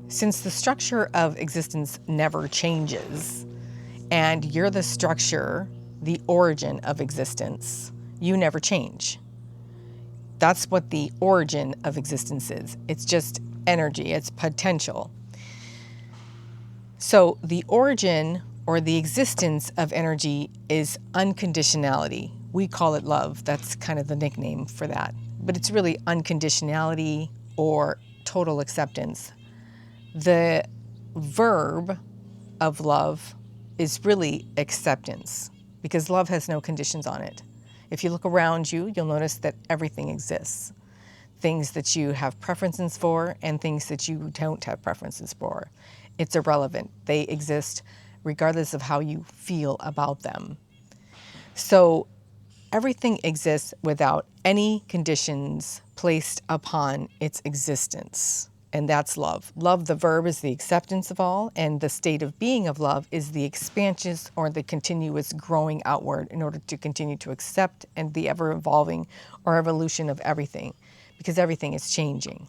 Since the structure of existence never changes, and you're the structure, the origin of existence, you never change. That's what the origin of existence is. It's just energy, it's potential. So the origin or the existence of energy is unconditionality. We call it love. That's kind of the nickname for that. But it's really unconditionality or total acceptance. The verb of love is really acceptance, because love has no conditions on it. If you look around you, you'll notice that everything exists. Things that you have preferences for and things that you don't have preferences for. It's irrelevant. They exist regardless of how you feel about them. So everything exists without any conditions placed upon its existence. And that's love. Love, the verb, is the acceptance of all, and the state of being of love is the expansion or the continuous growing outward in order to continue to accept and the ever evolving or evolution of everything, because everything is changing.